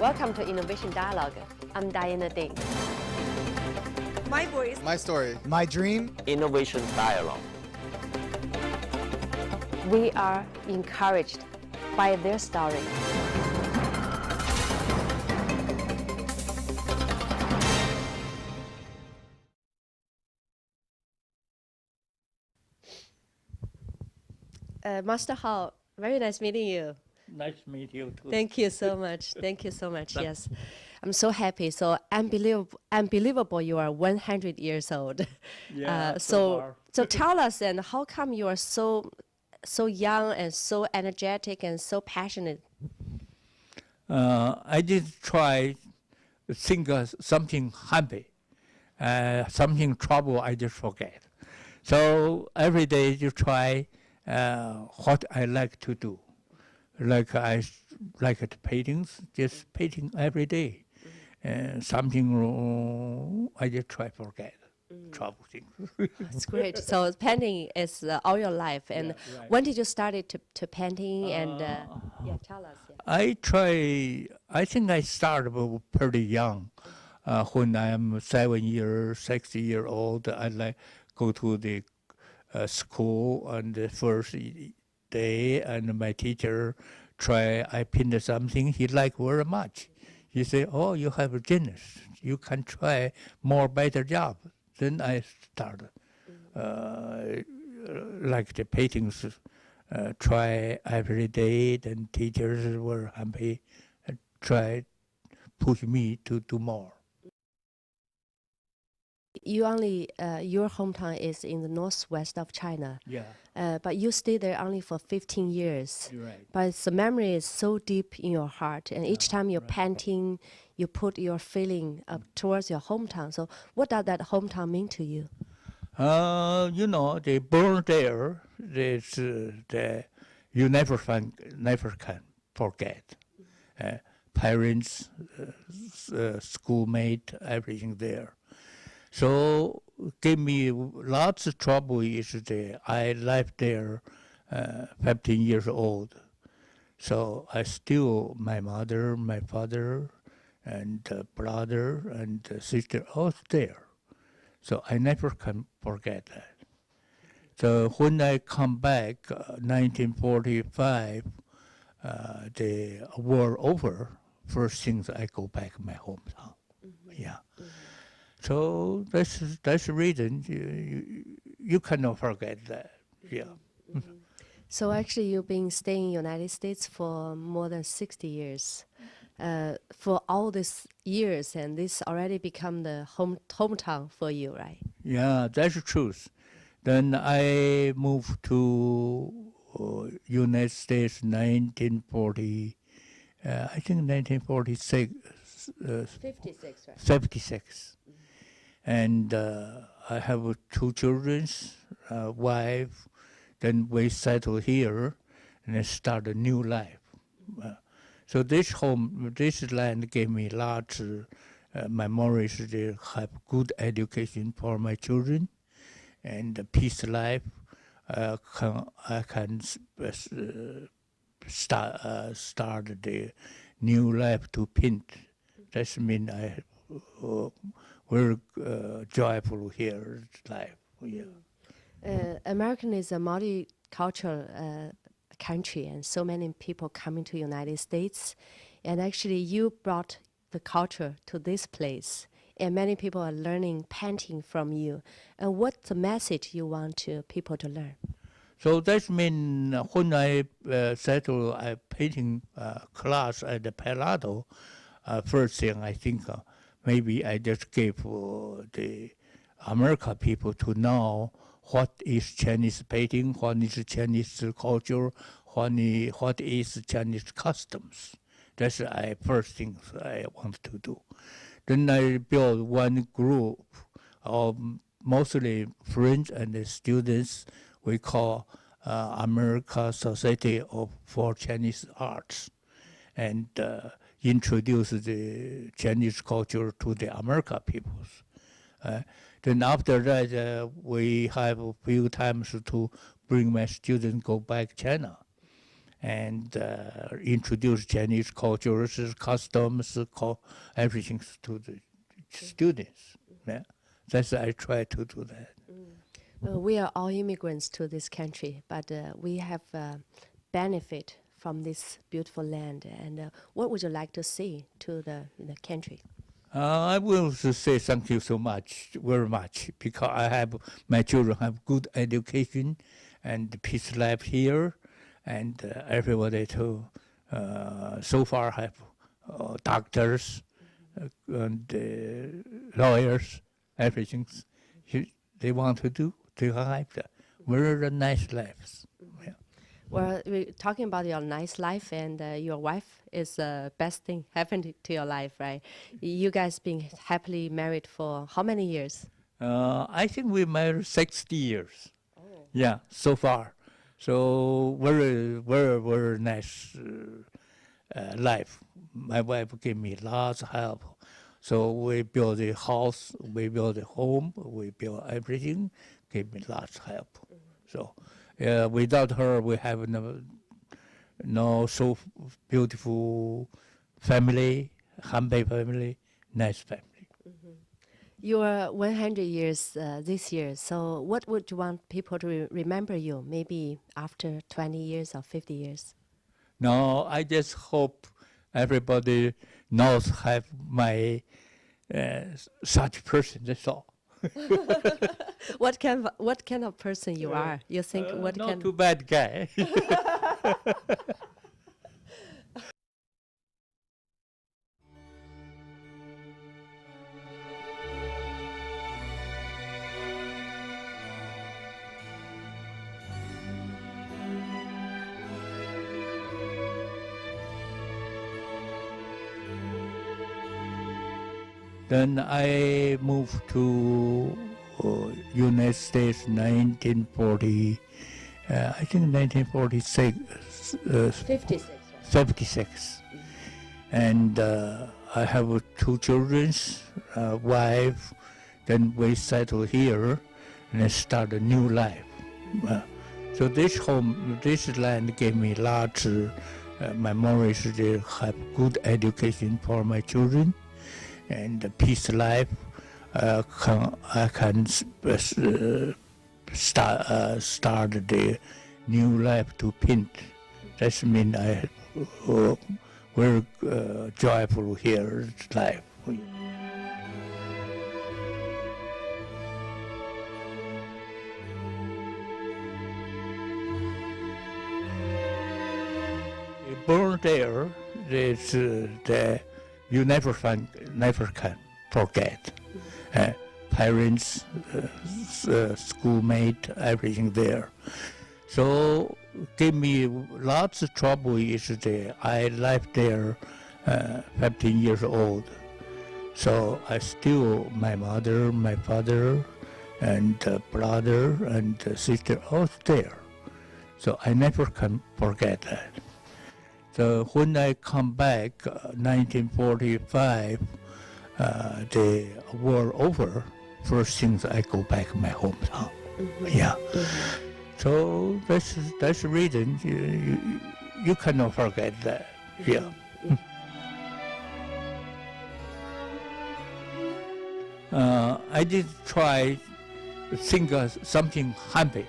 Welcome to Innovation Dialogue. I'm Diana Ding. My voice. My story. My dream. Innovation Dialogue. We are encouraged by their story. Master Hall, very nice meeting you. Nice to meet you too. Thank you so much. Thank you so much. Yes, I'm so happy. So unbelievable. You are 100 years old. Yeah. So tell us, and how come you are so young and so energetic and so passionate? I did try to think of something happy, something trouble. I just forget. So every day you try what I like to do. Like I like it paintings, just painting every day. Something wrong, I just try to forget. Trouble things. That's great. So painting is all your life. And Yeah, right. when did you start to painting? And yeah, tell us. Yeah. I think I started pretty young. When I'm 6 years old, I like go to the school on the first day, and my teacher I painted something he liked very much. He said, "Oh, you have a genius. You can try more better job." Then I started like the paintings, try every day. Then teachers were happy and try push me to do more. You only your hometown is in the northwest of China. Yeah, But you stayed there only for 15 years. you're right. But the memory is so deep in your heart, and each time you're painting, you put your feeling up towards your hometown. So, what does that hometown mean to you? They born there. You never can forget. Parents, schoolmate, everything there. So gave me lots of trouble. Is that I left there 15 years old. So I still my mother, my father, and brother and sister all there. So I never can forget that. So when I come back, 1945, the war over. First things I go back my hometown. Yeah. So that's the reason you cannot forget that. Yeah. So actually, you've been staying in the United States for more than 60 years. For all these years, and this already become the hometown for you, right? Yeah, that's the truth. Then I moved to United States 1940. I think 1946. 56, right? 76. And I have 2 children, wife. Then we settle here and start a new life. So this land gave me lots of memories. They have good education for my children and a peace life. I can start the new life to paint. That means I very joyful here life. Yeah. American is a multicultural country, and so many people coming to United States. And actually, you brought the culture to this place, and many people are learning painting from you. And what's the message you want people to learn? So that means when I settle a painting class at the Pelado, first thing I think maybe I just gave the American people to know what is Chinese painting, what is Chinese culture, what is Chinese customs. That's the first thing I want to do. Then I built one group of mostly friends and students we call American Society for Chinese Arts, and introduce the Chinese culture to the American peoples. Then after that, we have a few times to bring my students go back China. and introduce Chinese cultures, customs, everything to the students. Yeah, that's I try to do that. We are all immigrants to this country, but we have benefit from this beautiful land. And what would you like to say to the country? I will say thank you so much, very much, because I have my children have good education and peace life here, and everybody too. So far have doctors and lawyers, everything they want to do. They have very nice lives. Yeah. Well, we're talking about your nice life, and your wife is the best thing happened to your life, right? You guys been happily married for how many years? I think we married 60 years. Oh. Yeah, so far. So very, very, very nice life. My wife gave me lots of help. So we built a house, we built a home, we built everything, gave me lots of help. So without her, we have no so beautiful family, Hanbei family, nice family. You are 100 years this year, so what would you want people to remember you, maybe after 20 years or 50 years? No, I just hope everybody knows have my such person, that's all. What kind of person you are? You think what not kind? too bad guy. Then I moved to United States 1940, I think 1946, 56. 56. And I have two children, wife. Then we settle here and start a new life. So this home, this land gave me lots memories to have good education for my children and peace life. I can start the new life to paint. That means I very joyful here life. Born there, it's you never can forget. Parents, schoolmate, everything there. So gave me lots of trouble is that I left there 15 years old. So I still, my mother, my father, and brother and sister all there. So I never can forget that. So when I come back, 1945, the war over, first things I go back to my hometown. Mm-hmm. Yeah. Mm-hmm. So that's the reason you cannot forget that. Yeah. I did try think of something happy,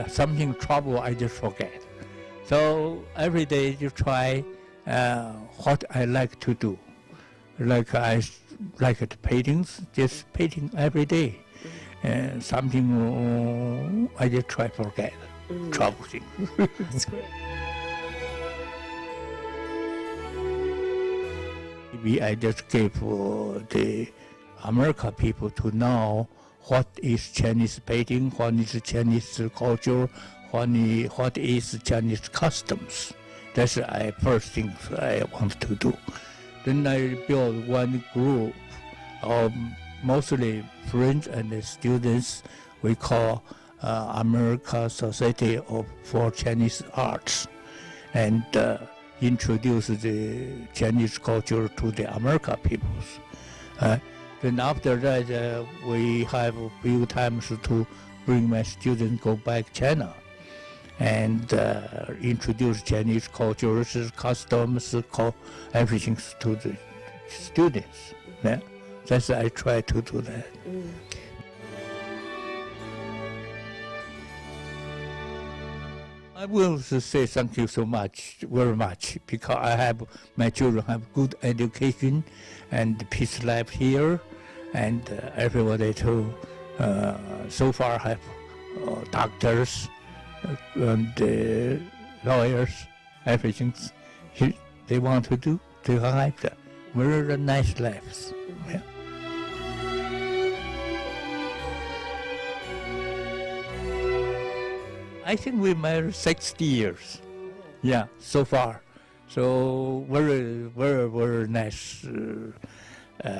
something trouble I just forget. So every day you try what I like to do. Like I like the paintings, just painting every day. And something I just try to forget, trouble things. That's great. Maybe I just gave the American people to know what is Chinese painting, what is Chinese culture, what is Chinese customs. That's the first thing I want to do. Then I built one group of mostly friends and students we call American Society for Chinese Arts, and introduce the Chinese culture to the American peoples. Then after that, we have a few times to bring my students go back China. and introduce Chinese cultures, customs, everything to the students. Yeah, that's I try to do that. I will say thank you so much, very much, because I have my children have good education and peace life here, and everybody too. So far have doctors and lawyers, everything they want to do. They have very nice lives. Yeah. I think we married 60 years. Yeah, so far. So very, very, very nice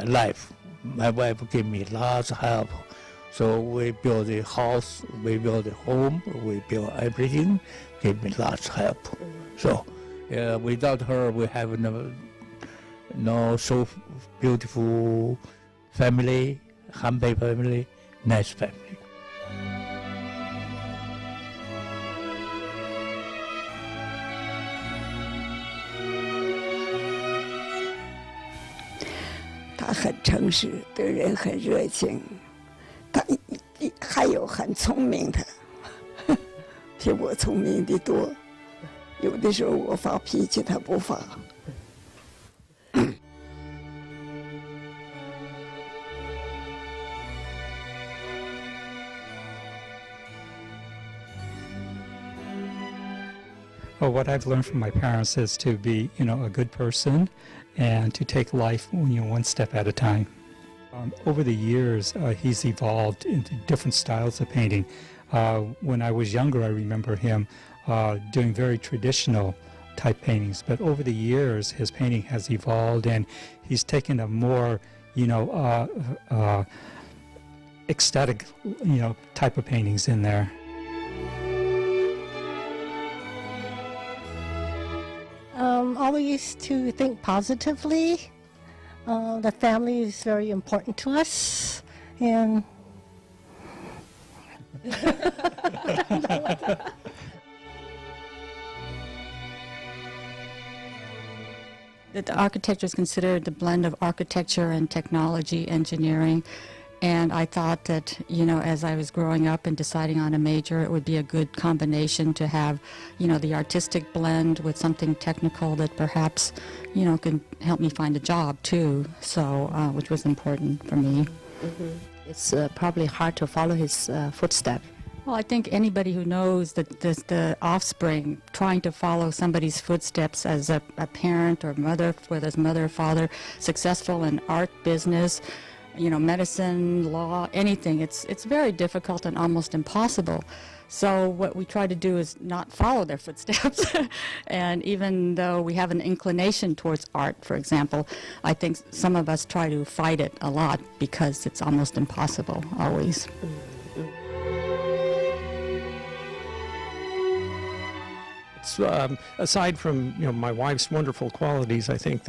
life. My wife gave me lots of help. So we built a house, we built a home, we built everything, gave me lots of help. So without her, we have no so beautiful family, humble family, nice family.他很诚实，对人很热情，他还有很聪明的，比我聪明的多。有的时候我发脾气，他不发。Well, what I've learned from my parents is to be, a good person and to take life, one step at a time. Over the years, he's evolved into different styles of painting. When I was younger, I remember him doing very traditional type paintings, but over the years, his painting has evolved and he's taken a more, ecstatic, type of paintings in there. Always to think positively. The family is very important to us, and The architecture is considered the blend of architecture and technology, engineering. And I thought that, as I was growing up and deciding on a major, it would be a good combination to have, the artistic blend with something technical that perhaps, can help me find a job too. So, which was important for me. Mm-hmm. It's probably hard to follow his footsteps. Well, I think anybody who knows that the offspring trying to follow somebody's footsteps as a parent or mother, whether it's mother or father, successful in art, business, medicine, law, anything. It's very difficult and almost impossible. So what we try to do is not follow their footsteps. And even though we have an inclination towards art, for example, I think some of us try to fight it a lot because it's almost impossible always. Aside from my wife's wonderful qualities, I think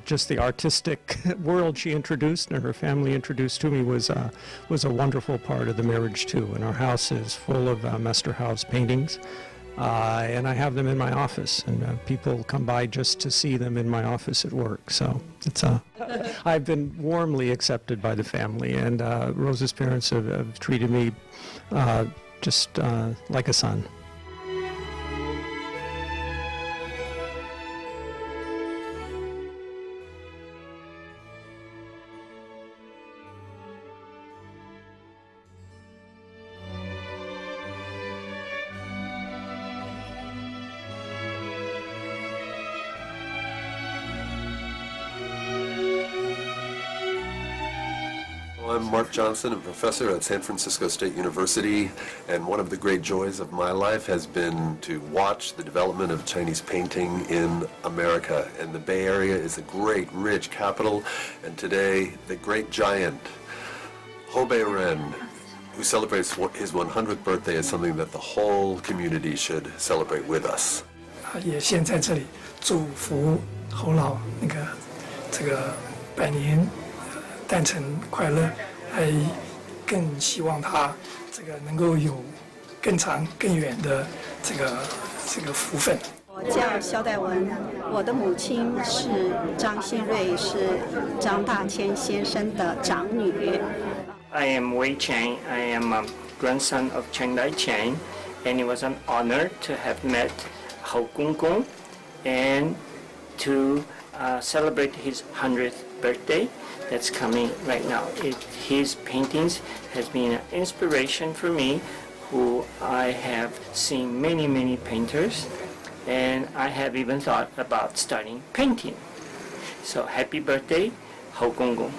just the artistic world she introduced and her family introduced to me was a wonderful part of the marriage too. And our house is full of Mesterhaus paintings, and I have them in my office, and people come by just to see them in my office at work. So it's I've been warmly accepted by the family, and Rose's parents have treated me just like a son. I'm Mark Johnson, a professor at San Francisco State University, and one of the great joys of my life has been to watch the development of Chinese painting in America. And the Bay Area is a great, rich capital, and today the great giant, Houbei Ren, who celebrates his 100th birthday, is something that the whole community should celebrate with us. 也先在这里祝福侯老这个百年诞辰快乐，还更希望他这个能够有更长更远的这个福分。我叫肖代文，我的母亲是张新瑞，是张大千先生的长女。I am Wei Chang. I am a grandson of Chiang Dai-Chiang, and it was an honor to have met Hou Gong and to celebrate his 100th birthday that's coming right now. His paintings has been an inspiration for me, who I have seen many painters, and I have even thought about starting painting. So happy birthday, Hou Gong.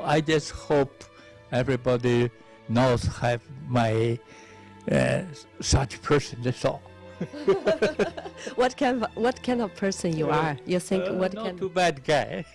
I just hope everybody knows have my such person. That's all. What kind of person you are? You think what not kind? too bad guy.